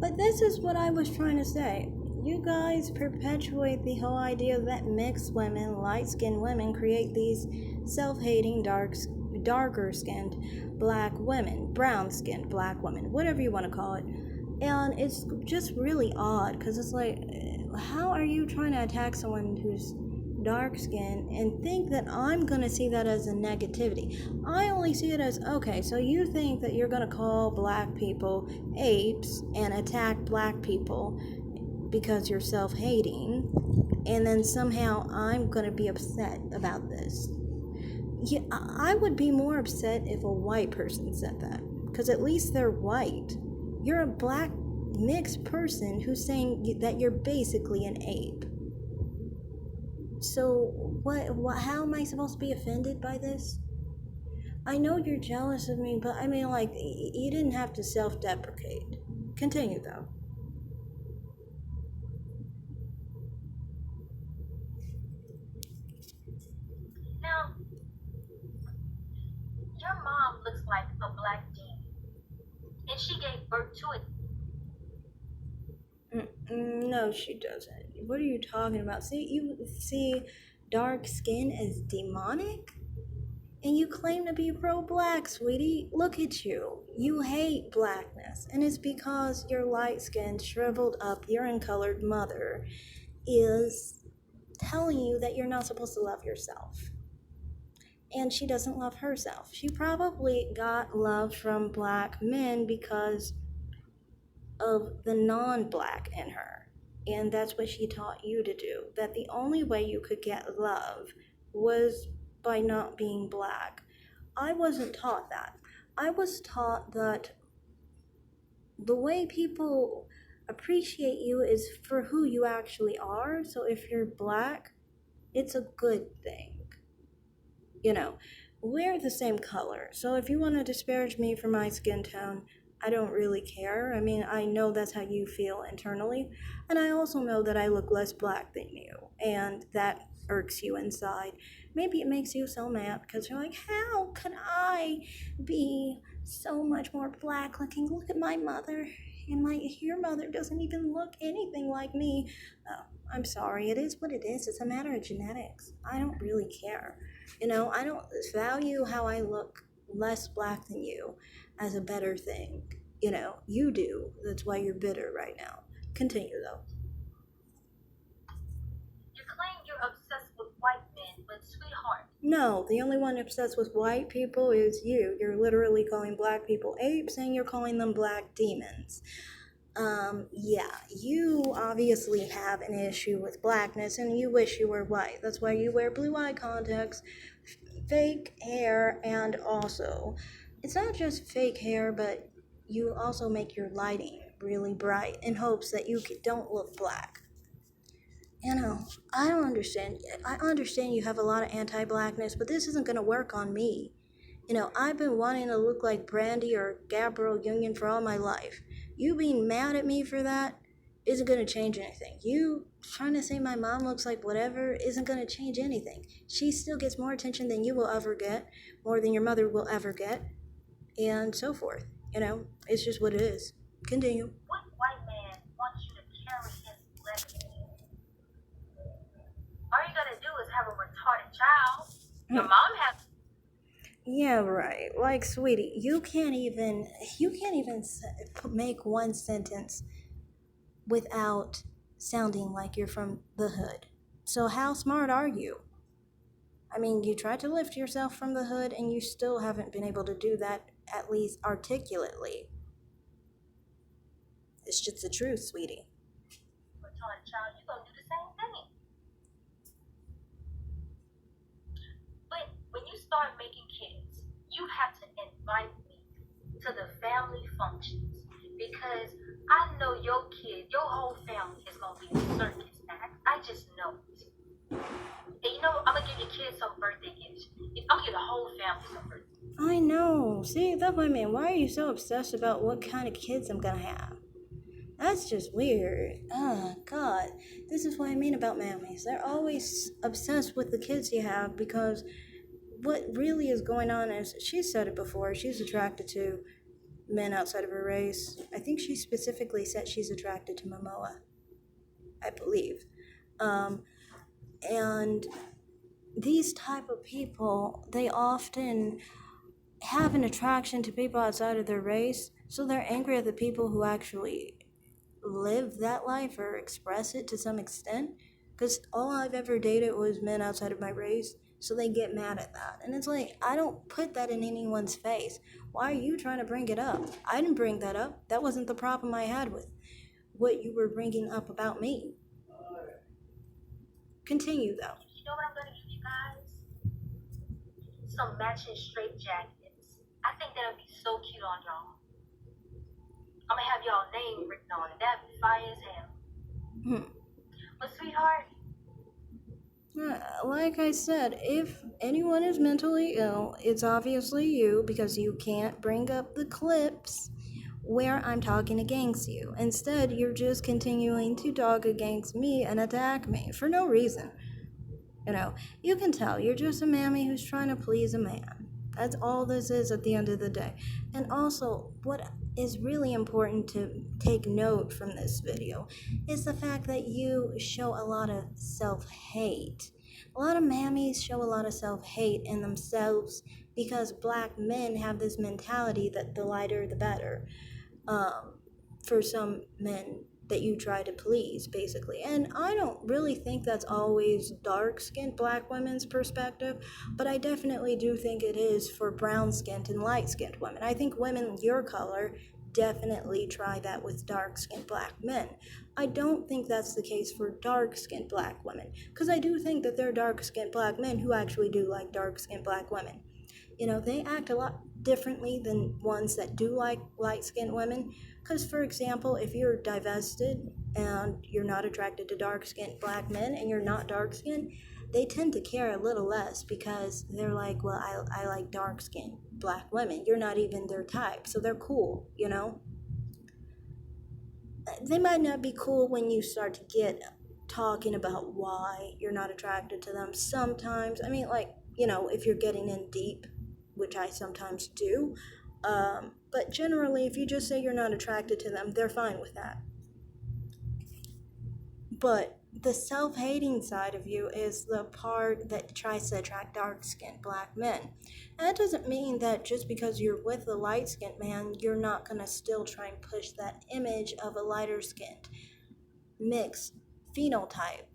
But this is what I was trying to say. You guys perpetuate the whole idea that mixed women, light-skinned women, create these self-hating, darker-skinned black women, brown-skinned black women, whatever you want to call it. And it's just really odd because it's like, how are you trying to attack someone who's dark skinned and think that I'm going to see that as a negativity? I only see it as, okay, so you think that you're going to call black people apes and attack black people because you're self-hating, and then somehow I'm going to be upset about this. Yeah, I would be more upset if a white person said that, because at least they're white. You're a black mixed person who's saying that you're basically an ape. So what how am I supposed to be offended by this? I know you're jealous of me, but I mean, like, you didn't have to self-deprecate. Continue, though. Now, your mom looks like a black demon, and she gave birth to it. No, she doesn't. What are you talking about? See, you see dark skin as demonic? And you claim to be pro-black, sweetie. Look at you. You hate blackness. And it's because your light-skinned, shriveled up, urine-colored mother is telling you that you're not supposed to love yourself. And she doesn't love herself. She probably got love from black men because of the non-black in her. And that's what she taught you to do. That the only way you could get love was by not being black. I wasn't taught that. I was taught that the way people appreciate you is for who you actually are. So if you're black, it's a good thing. You know, we're the same color. So if you want to disparage me for my skin tone, I don't really care. I mean, I know that's how you feel internally. And I also know that I look less black than you. And that irks you inside. Maybe it makes you so mad because you're like, how can I be so much more black looking? Look at my mother. And your mother doesn't even look anything like me. Oh, I'm sorry. It is what it is. It's a matter of genetics. I don't really care. I don't value how I look less black than you as a better thing. You do. That's why you're bitter right now. Continue, though. You claim you're obsessed with white men, but sweetheart, No, the only one obsessed with white people is you. You're literally calling black people apes and you're calling them black demons. Yeah, you obviously have an issue with blackness and you wish you were white. That's why you wear blue eye contacts, fake hair, and also, it's not just fake hair, but you also make your lighting really bright in hopes that you don't look black. I don't understand. I understand you have a lot of anti-blackness, but this isn't going to work on me. I've been wanting to look like Brandy or Gabrielle Union for all my life. You being mad at me for that isn't going to change anything. You trying to say my mom looks like whatever isn't going to change anything. She still gets more attention than you will ever get, more than your mother will ever get, and so forth. It's just what it is. Continue. what white man wants you to carry his legacy? All you gotta do is have a retarded child. Your mom has. Yeah, right. Like, sweetie, you can't even make one sentence without sounding like you're from the hood. So how smart are you? I mean, you tried to lift yourself from the hood and you still haven't been able to do that at least articulately. It's just the truth, sweetie. Retarded child, you're gonna do the same thing. But when you start making kids, you have to invite me to the family functions because I know your kid, your whole family is gonna be a circus act. I just know it. And I'm gonna give your kids some birthday gifts. I'm gonna give the whole family some birthday gifts. I know. See, that's what I mean. Why are you so obsessed about what kind of kids I'm gonna have? That's just weird. Oh, God. This is what I mean about mammies. They're always obsessed with the kids you have because what really is going on is, she said it before, she's attracted to men outside of her race. I think she specifically said she's attracted to Momoa, I believe. And these type of people, they often have an attraction to people outside of their race, so they're angry at the people who actually live that life or express it to some extent. Because all I've ever dated was men outside of my race, so they get mad at that. And it's like, I don't put that in anyone's face. Why are you trying to bring it up? I didn't bring that up. That wasn't the problem I had with what you were bringing up about me. Continue, though. You know what I'm gonna give you guys? Some matching straight jackets. I think that'll be so cute on y'all. I'm gonna have y'all name written on it. That'd be fire as hell. But sweetheart, like I said, if anyone is mentally ill, it's obviously you, because you can't bring up the clips where I'm talking against you. Instead, you're just continuing to talk against me and attack me for no reason. You can tell you're just a mammy who's trying to please a man. That's all this is at the end of the day. And also, what is really important to take note from this video is the fact that you show a lot of self-hate. A lot of mammies show a lot of self-hate in themselves because black men have this mentality that the lighter the better. For some men that you try to please, basically. And I don't really think that's always dark-skinned black women's perspective, but I definitely do think it is for brown-skinned and light-skinned women. I think women your color definitely try that with dark-skinned black men. I don't think that's the case for dark-skinned black women, because I do think that there are dark-skinned black men who actually do like dark-skinned black women. They act a lot differently than ones that do like light-skinned women. Because, for example, if you're divested and you're not attracted to dark-skinned black men and you're not dark-skinned, they tend to care a little less because they're like, well, I like dark-skinned black women. You're not even their type, so they're cool, They might not be cool when you start to get talking about why you're not attracted to them sometimes. I mean, if you're getting in deep, which I sometimes do. But generally, if you just say you're not attracted to them, they're fine with that. But the self-hating side of you is the part that tries to attract dark-skinned black men. And that doesn't mean that just because you're with a light-skinned man, you're not going to still try and push that image of a lighter-skinned mixed phenotype,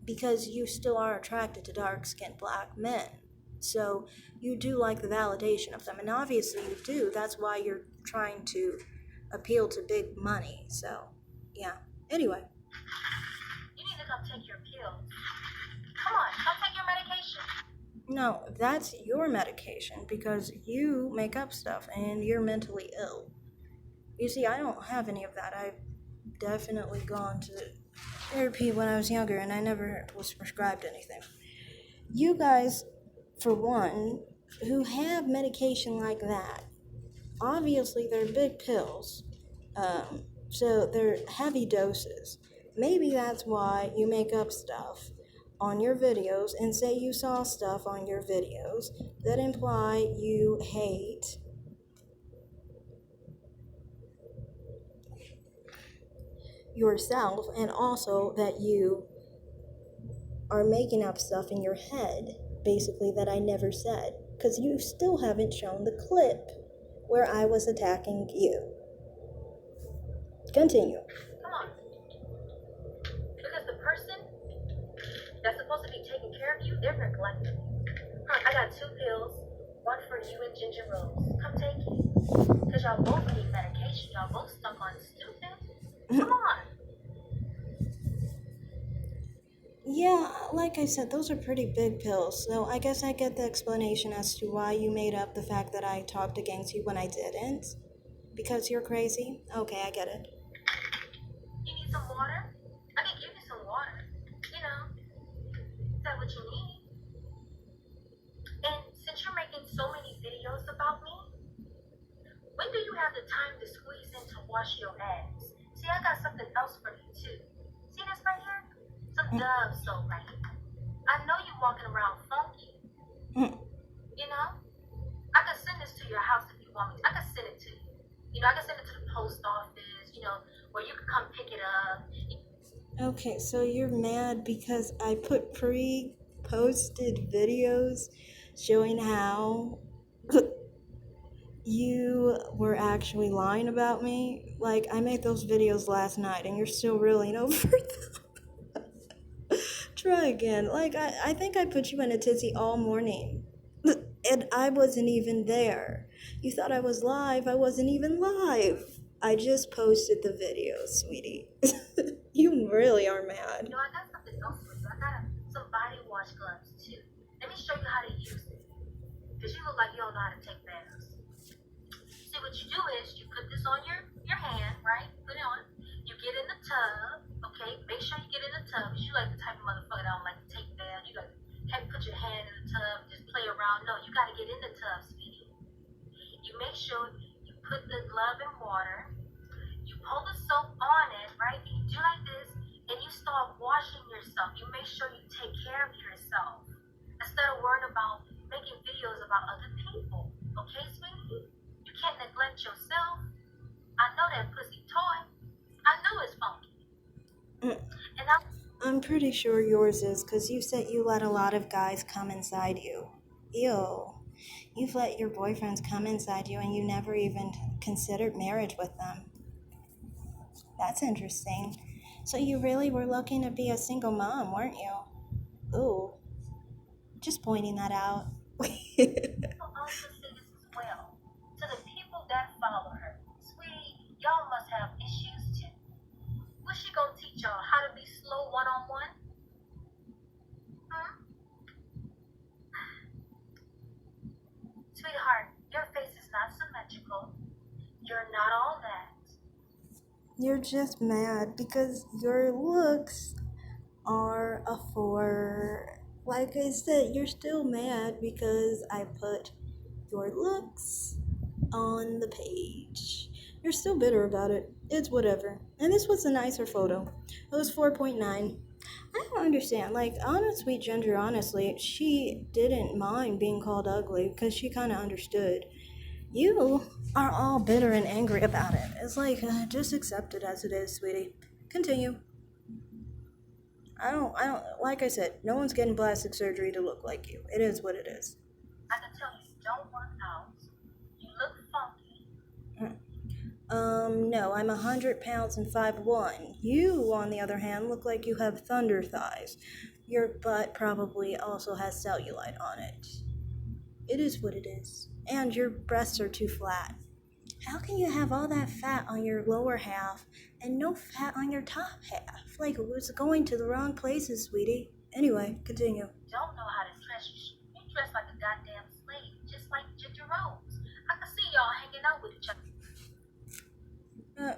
because you still are attracted to dark-skinned black men. So you do like the validation of them, and obviously you do. That's why you're trying to appeal to big money. So, yeah. Anyway. you need to come take your pills. Come on, come take your medication. No, that's your medication because you make up stuff and you're mentally ill. You see, I don't have any of that. I've definitely gone to therapy when I was younger, and I never was prescribed anything. You guys, for one, who have medication like that, obviously they're big pills, so they're heavy doses. Maybe that's why you make up stuff on your videos and say you saw stuff on your videos that imply you hate yourself, and also that you are making up stuff in your head, basically, that I never said, because you still haven't shown the clip where I was attacking you. Continue. Come on. Because the person that's supposed to be taking care of you, they're neglecting you. I got 2 pills, one for you and Ginger Rose. Come take it. Because y'all both need medication. Y'all both stuck on stupid. Come on. Yeah, like I said, those are pretty big pills, so I guess I get the explanation as to why you made up the fact that I talked against you when I didn't. Because you're crazy? Okay, I get it. You need some water? I can give you some water. Is that what you need? And since you're making so many videos about me, when do you have the time to squeeze in to wash your ass? See, I got something else for you too. See this right here? Some Dove soap right here. I know you walking around funky. I could send this to your house if you want me to. I could send it to I can send it to the post office, where you can come pick it up. Okay, so you're mad because I put pre-posted videos showing how you were actually lying about me. Like, I made those videos last night and you're still reeling over them. Try again. Like, I think I put you in a tizzy all morning. And I wasn't even there. You thought I was live. I wasn't even live. I just posted the video, sweetie. You really are mad. I got something else for you. I got some body wash gloves too. Let me show you how to use it. Because you look like you don't know how to take baths. See, what you do is you put this on your hand, right? Put it on. You get in the tub, okay? Make sure you get in the tub because you like the type of motherfucker that don't like to take baths. You like have put your hand in the tub, just play around. No, you got to get in the tub, sweetie. You make sure you put the glove in water. You pull the soap on it, right? And you do like this, and you start washing yourself. You make sure you take care of yourself instead of worrying about making videos about other people. Okay, sweetie? You can't neglect yourself. I know that pussy toy. I know it's funky. And I'm pretty sure yours is because you said you let a lot of guys come inside you. Ew. You've let your boyfriends come inside you and you never even considered marriage with them. That's interesting. So you really were looking to be a single mom, weren't you? Ooh. Just pointing that out. I'll also say this as well. To the people that follow her, sweetie, y'all must have issues too. What's she gonna teach y'all? How to be slow one-on-one? Hmm? Sweetheart, your face is not symmetrical. You're not all that. You're just mad because your looks are a 4. Like I said, you're still mad because I put your looks on the page. You're still bitter about it. It's whatever. And this was a nicer photo. It was 4.9. I don't understand. Like, honest sweet Ginger, honestly, she didn't mind being called ugly because she kind of understood. You are all bitter and angry about it. It's like, just accept it as it is, sweetie. Continue. Like I said, no one's getting plastic surgery to look like you. It is what it is. I can tell you don't work out. You look funky. No, I'm 100 pounds and 5'1". You, on the other hand, look like you have thunder thighs. Your butt probably also has cellulite on it. It is what it is. And your breasts are too flat. How can you have all that fat on your lower half and no fat on your top half? Like, it was going to the wrong places, sweetie. Anyway, continue. Don't know how to dress. You dress like a goddamn slave, just like Ginger Rose. I can see y'all hanging out with each other.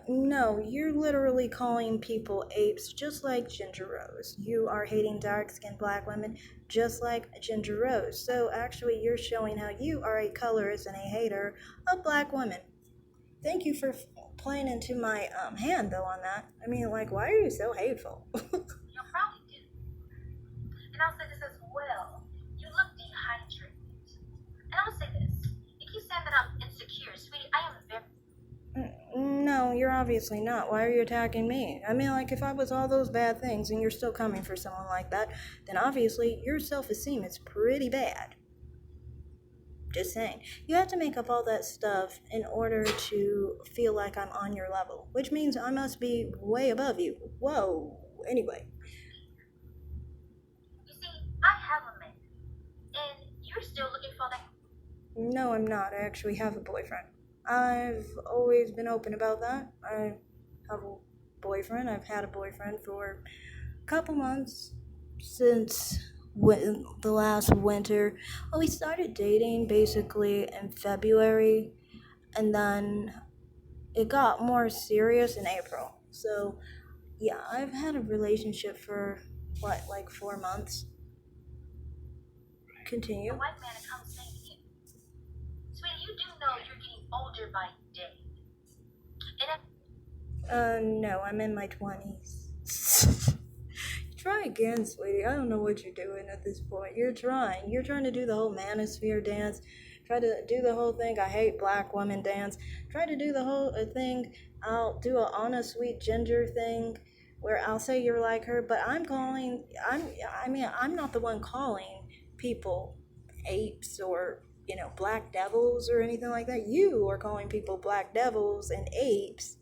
No, you're literally calling people apes just like Ginger Rose. You are hating dark-skinned black women just like Ginger Rose. So actually, you're showing how you are a colorist and a hater of black women. Thank you for playing into my hand, though, on that. I mean, like, why are you so hateful? You probably do. And I'll say this as well. You look dehydrated. And I'll say this. You keep saying that I'm insecure, sweetie. I am very. No, you're obviously not. Why are you attacking me? I mean, like, if I was all those bad things and you're still coming for someone like that, then obviously your self-esteem is pretty bad. Just saying. You have to make up all that stuff in order to feel like I'm on your level, which means I must be way above you. Whoa. Anyway. You see, I have a man. And you're still looking for that. No, I'm not. I actually have a boyfriend. I've always been open about that. I have a boyfriend. I've had a boyfriend for a couple months since the last winter. Well, we started dating basically in February, and then it got more serious in April. So, yeah, I've had a relationship for like 4 months. Continue. A white man to come say to you. Sweetie, you do know you're getting older by day. And No, I'm in my 20s. Try again, sweetie. I don't know what you're doing at this point. You're trying. You're trying to do the whole manosphere dance. Try to do the whole thing. I hate black women dance. try to do the whole thing. I'll do a Anna Sweet Ginger thing where I'll say you're like her, but I'm not the one calling people apes or, black devils or anything like that. You are calling people black devils and apes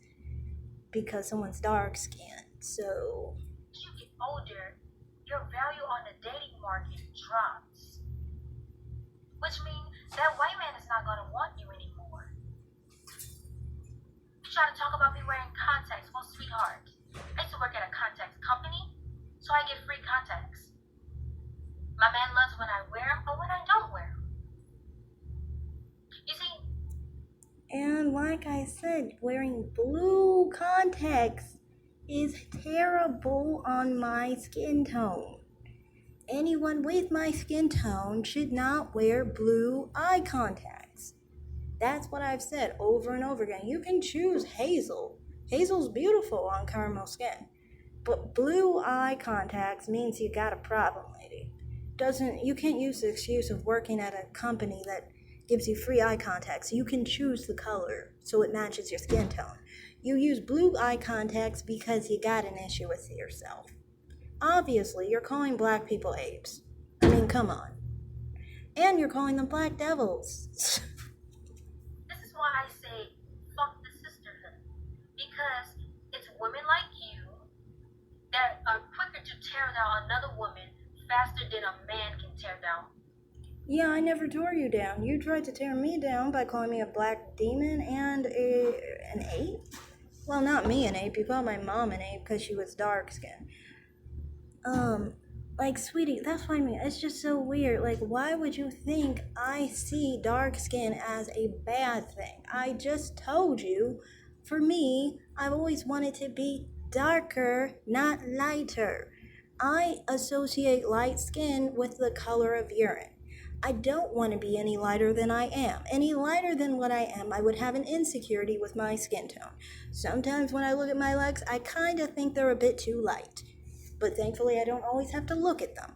because someone's dark skinned. So, As you get older, your value on the dating market drops, which means that white man is not going to want you anymore. You try to talk about me wearing contacts. Well, sweetheart, I used to work at a contacts company, so I get free contacts. My man loves when I wear them, but when I don't wear them. You see, and like I said, wearing blue contacts is terrible on my skin tone. Anyone with my skin tone should not wear blue eye contacts. That's what I've said over and over again. You can choose hazel. Hazel's beautiful on caramel skin. But blue eye contacts means you got a problem, lady. You can't use the excuse of working at a company that gives you free eye contacts. You can choose the color so it matches your skin tone. You use blue eye contacts because you got an issue with yourself. Obviously, you're calling black people apes. I mean, come on. And you're calling them black devils. this is why I say fuck the sisterhood. Because it's women like you that are quicker to tear down another woman faster than a man can tear down. Yeah, I never tore you down. You tried to tear me down by calling me a black demon and an ape. Well, not me an ape. You called my mom an ape because she was dark skinned. Like, sweetie, that's what I mean. It's just so weird. Like, why would you think I see dark skin as a bad thing? I just told you, for me, I've always wanted to be darker, not lighter. I associate light skin with the color of urine. I don't want to be any lighter than I am. Any lighter than what I am, I would have an insecurity with my skin tone. Sometimes when I look at my legs, I kind of think they're a bit too light. But thankfully, I don't always have to look at them,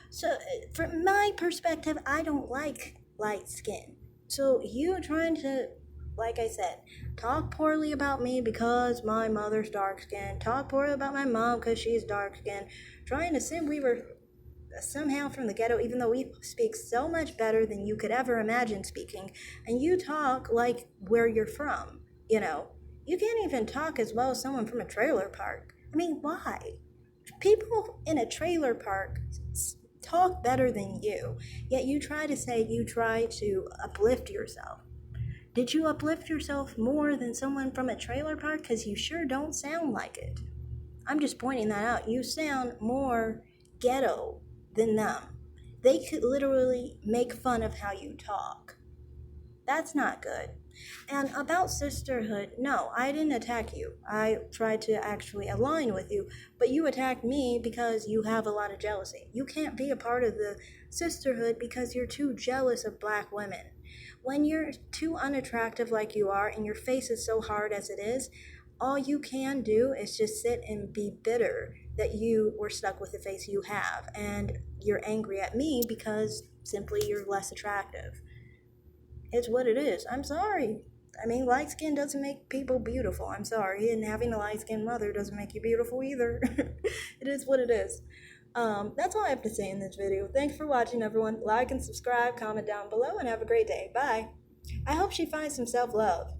So, from my perspective, I don't like light skin. So, you trying to, like I said, talk poorly about me because my mother's dark skinned, talk poorly about my mom because she's dark skinned, trying to say we were somehow from the ghetto, even though we speak so much better than you could ever imagine speaking, and you talk like where you're from, You can't even talk as well as someone from a trailer park. I mean, why? People in a trailer park talk better than you, yet you try to uplift yourself. Did you uplift yourself more than someone from a trailer park? Because you sure don't sound like it. I'm just pointing that out. You sound more ghetto than them. They could literally make fun of how you talk. That's not good. And about sisterhood, no, I didn't attack you. I tried to actually align with you, but you attacked me because you have a lot of jealousy. You can't be a part of the sisterhood because you're too jealous of black women. When you're too unattractive like you are and your face is so hard as it is, all you can do is just sit and be bitter that you were stuck with the face you have, and you're angry at me because simply you're less attractive. It's what it is. I'm sorry. I mean, light skin doesn't make people beautiful. I'm sorry. And having a light skinned mother doesn't make you beautiful either. It is what it is. That's all I have to say in this video. Thanks for watching, everyone. Like and subscribe, comment down below, and have a great day. Bye. I hope she finds some self love.